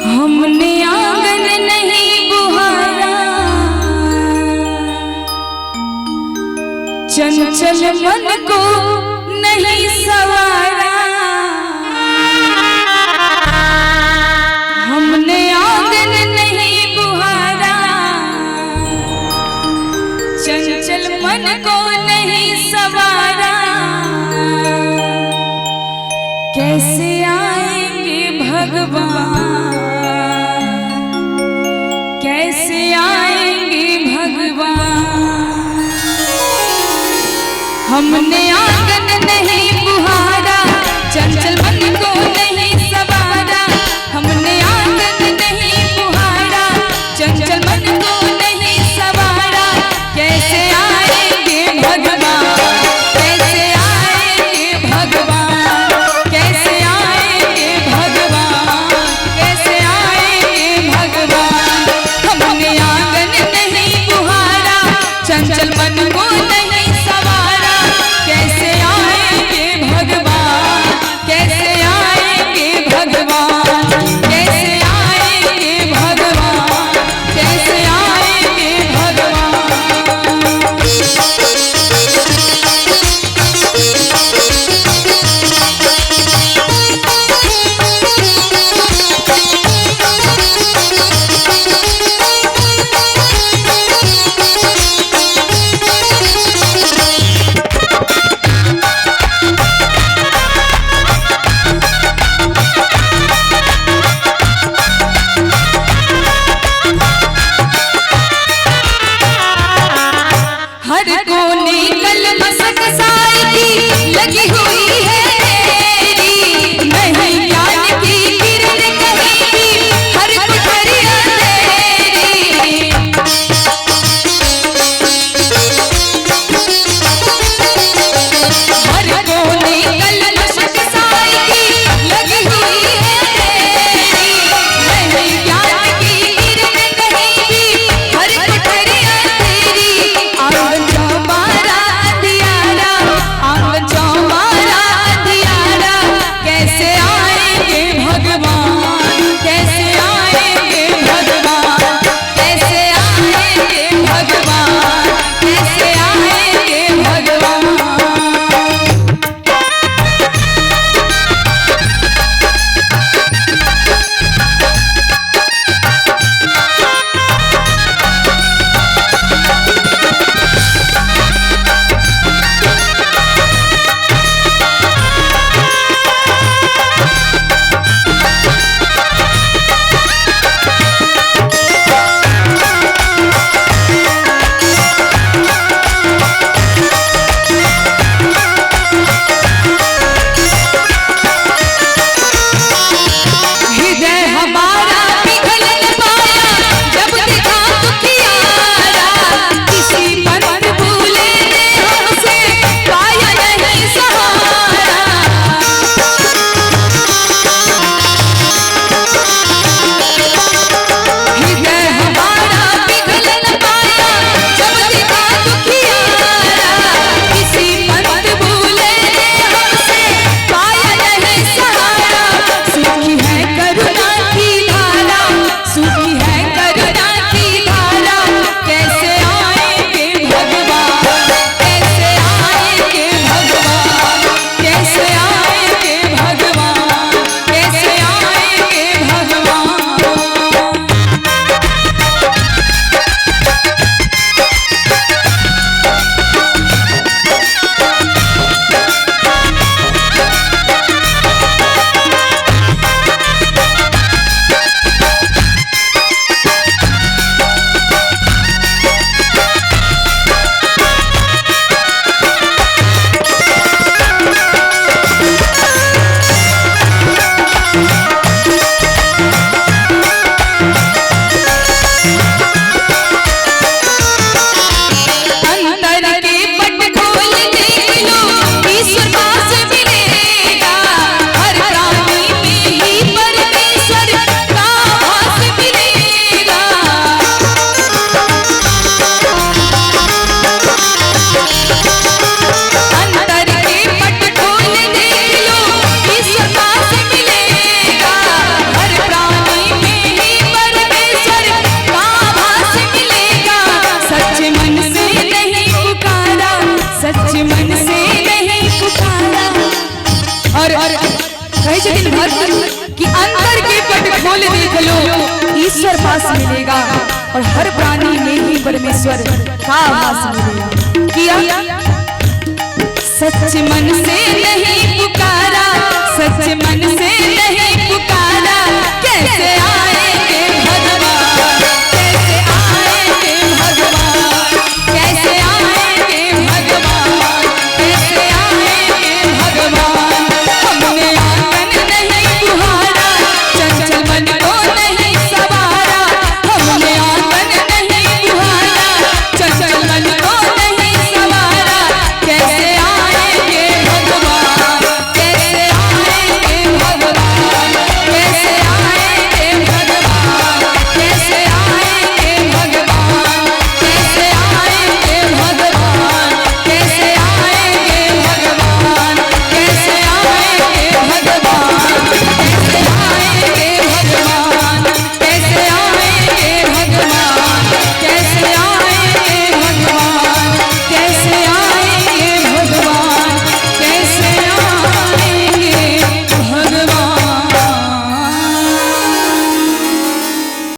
हमने आंगन नहीं बुहारा, चंचल मन को नहीं सवारा। हमने आंगन नहीं बुहारा, चंचल मन को नहीं सवारा। कैसे आएंगे भगवान, कैसे आएंगे भगवान। हमने आंगन नहीं बुहारा, चंचल मन को नहीं सवारा। हमने आंगन नहीं बुहारा, चंचल मन को नहीं सवारा। कैसे आएंगे भगवान, कैसे आएंगे भगवान, कैसे आएंगे भगवान, कैसे आएंगे भगवान। हमने आंगन नहीं बुहारा, चंचल मन को नहीं सवारा। कैसे आएंगे वास मिलेगा और हर प्राणी में ही परमेश्वर का वास मिलेगा। किया सच मन से नहीं पुकारा, सच मन से नहीं